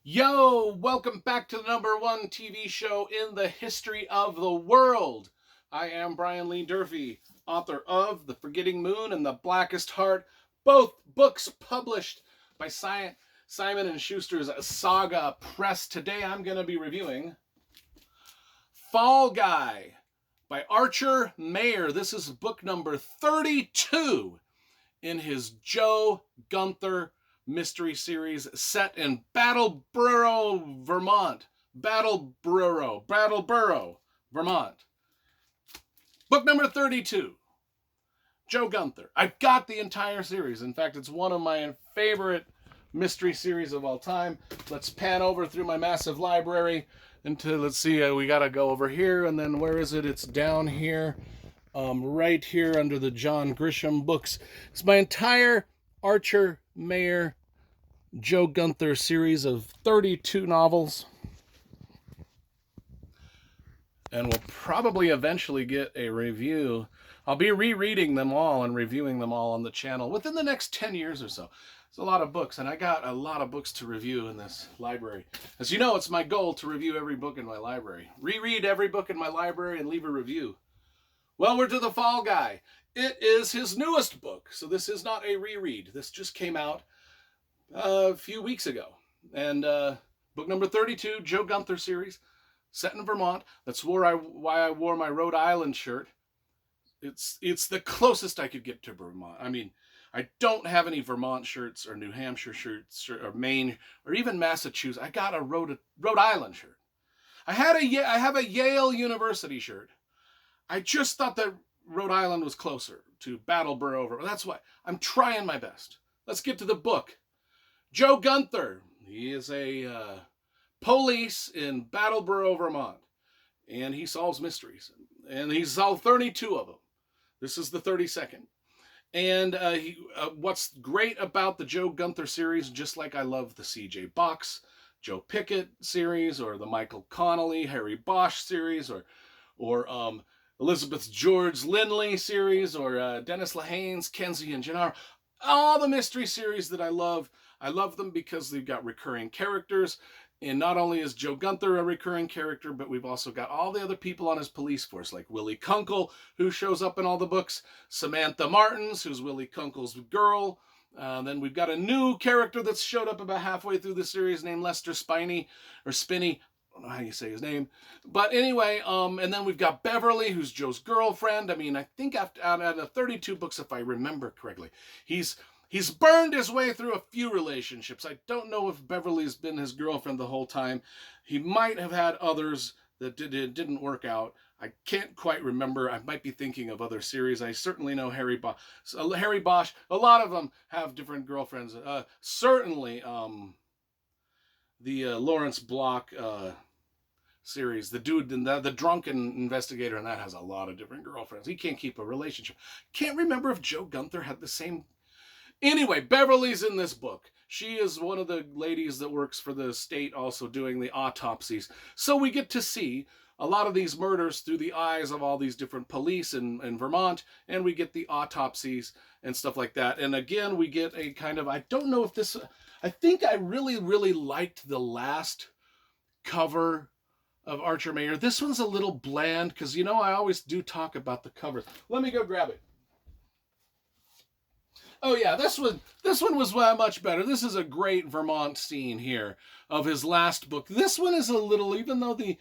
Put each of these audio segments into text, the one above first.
Yo, welcome back to the #1 TV show in the history of the world. I am Brian Lee Durfee, author of The Forgetting Moon and The Blackest Heart, both books published by Simon and Schuster's Saga Press. Today I'm going to be reviewing Fall Guy by Archer Mayer. This is book number 32 in his Joe Gunther mystery series set in Brattleboro, Vermont. Brattleboro, Vermont. Book number 32. Joe Gunther. I've got the entire series. In fact, it's one of my favorite mystery series of all time. Let's pan over through my massive library until, let's see, we got to go over here, and then where is it? It's down here, right here under the John Grisham books. It's my entire Archer Mayer Joe Gunther series of 32 novels. And we'll probably eventually get a review. I'll be rereading them all and reviewing them all on the channel within the next 10 years or so. It's a lot of books, and I got a lot of books to review in this library. As you know, it's my goal to review every book in my library. Reread every book in my library and leave a review. Well, we're to The Fall Guy. It is his newest book, so this is not a reread. This just came out a few weeks ago. And book number 32, Joe Gunther series, set in Vermont. That's why I wore my Rhode Island shirt. It's the closest I could get to Vermont. I mean, I don't have any Vermont shirts or New Hampshire shirts or Maine or even Massachusetts. I got a Rhode Island shirt. I have a Yale University shirt. I just thought that Rhode Island was closer to Brattleboro. That's why I'm trying my best. Let's get to the book. Joe Gunther. He is a police in Brattleboro, Vermont, and he solves mysteries. And he's solved 32 of them. This is the 32nd. And what's great about the Joe Gunther series, just like I love the C.J. Box, Joe Pickett series, or the Michael Connolly, Harry Bosch series, or Elizabeth George Lindley series, or Dennis Lehane's Kenzie and Gennaro. All the mystery series that I love them because they've got recurring characters. And not only is Joe Gunther a recurring character, but we've also got all the other people on his police force, like Willie Kunkel, who shows up in all the books, Samantha Martins, who's Willie Kunkel's girl. Then we've got a new character that's showed up about halfway through the series named Lester Spinney. I don't know how you say his name. But anyway, and then we've got Beverly, who's Joe's girlfriend. I mean, I think out of 32 books, if I remember correctly, he's burned his way through a few relationships. I don't know if Beverly's been his girlfriend the whole time. He might have had others that didn't work out. I can't quite remember. I might be thinking of other series. I certainly know Harry Bosch. A lot of them have different girlfriends. Certainly, the Lawrence Block series, the dude, the drunken investigator, and that has a lot of different girlfriends. He can't keep a relationship. Can't remember if Joe Gunther had the same. Anyway, Beverly's in this book. She is one of the ladies that works for the state, also doing the autopsies. So we get to see a lot of these murders through the eyes of all these different police in Vermont, and we get the autopsies and stuff like that. And again, we get a kind of, I don't know if this, I think I really, really liked the last cover of Archer Mayer. This one's a little bland because, you know, I always do talk about the covers. Let me go grab it. Oh yeah, this one was much better. This is a great Vermont scene here of his last book. This one is a little, even though the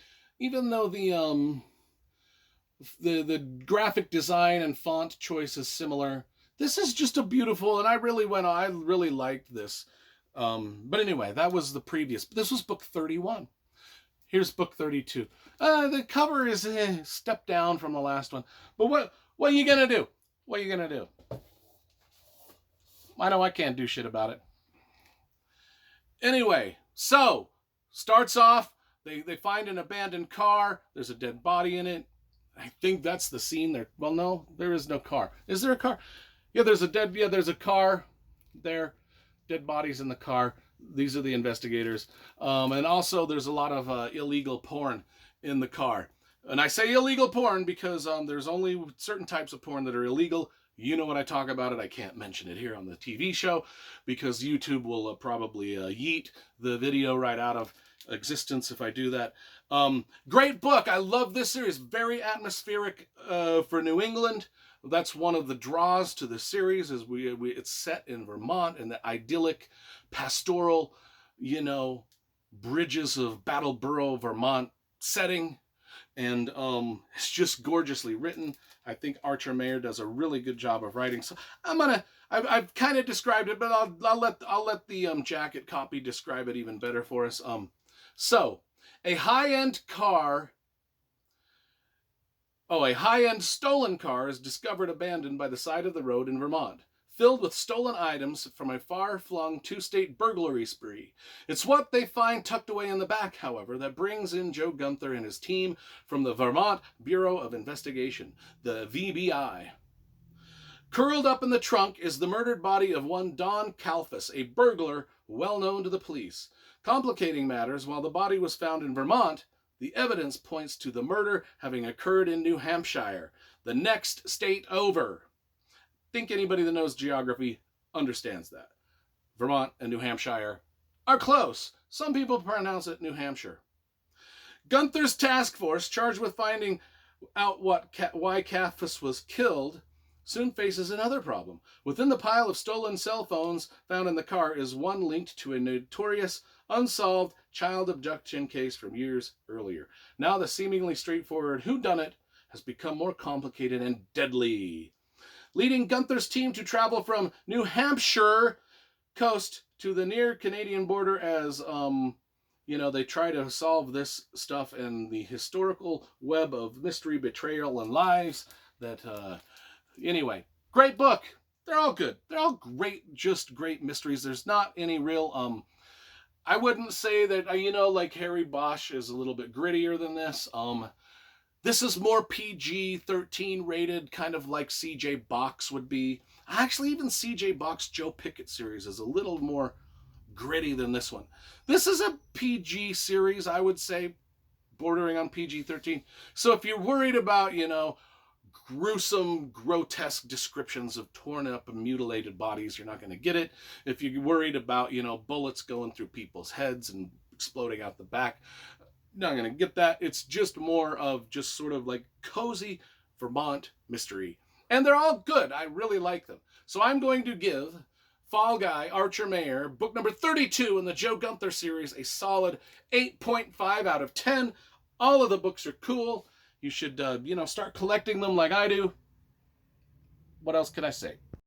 graphic design and font choice is similar, this is just a beautiful, and I really liked this. But anyway, that was the previous. This was book 31. Here's book 32. The cover is a step down from the last one. But what are you gonna do? What are you gonna do? I know I can't do shit about it. Anyway, so starts off. They find an abandoned car. There's a dead body in it. I think that's the scene there. Well, no, there is no car. Is there a car? Yeah, there's a car there. Dead bodies in the car. These are the investigators. And also there's a lot of illegal porn in the car. And I say illegal porn because there's only certain types of porn that are illegal. You know what I talk about it. I can't mention it here on the TV show because YouTube will probably yeet the video right out of existence if I do that. Great book. I love this series. Very atmospheric for New England. That's one of the draws to the series is it's set in Vermont in the idyllic, pastoral, bridges of Battleboro, Vermont setting. And it's just gorgeously written. I think Archer Mayer does a really good job of writing. So I've kind of described it, but I'll let the jacket copy describe it even better for us. So a high-end stolen car is discovered abandoned by the side of the road in Vermont, filled with stolen items from a far-flung two-state burglary spree. It's what they find tucked away in the back, however, that brings in Joe Gunther and his team from the Vermont Bureau of Investigation, the VBI. Curled up in the trunk is the murdered body of one Don Kalfas, a burglar well known to the police. Complicating matters, while the body was found in Vermont, the evidence points to the murder having occurred in New Hampshire, the next state over. Think anybody that knows geography understands that. Vermont and New Hampshire are close. Some people pronounce it New Hampshire. Gunther's task force, charged with finding out why Kalfas was killed, soon faces another problem. Within the pile of stolen cell phones found in the car is one linked to a notorious, unsolved child abduction case from years earlier. Now the seemingly straightforward whodunit has become more complicated and deadly, leading Gunther's team to travel from New Hampshire coast to the near Canadian border as, they try to solve this stuff and the historical web of mystery, betrayal, and lies that, anyway, great book. They're all good. They're all great, just great mysteries. There's not any real, I wouldn't say that, like Harry Bosch is a little bit grittier than this. This is more PG-13 rated, kind of like C.J. Box would be. Actually, even C.J. Box Joe Pickett series is a little more gritty than this one. This is a PG series, I would say, bordering on PG-13. So if you're worried about, gruesome, grotesque descriptions of torn up and mutilated bodies, you're not going to get it. If you're worried about, bullets going through people's heads and exploding out the back, not going to get that. It's just more of just sort of like cozy Vermont mystery. And they're all good. I really like them. So I'm going to give Fall Guy, Archer Mayer, book number 32 in the Joe Gunther series, a solid 8.5 out of 10. All of the books are cool. You should, start collecting them like I do. What else can I say?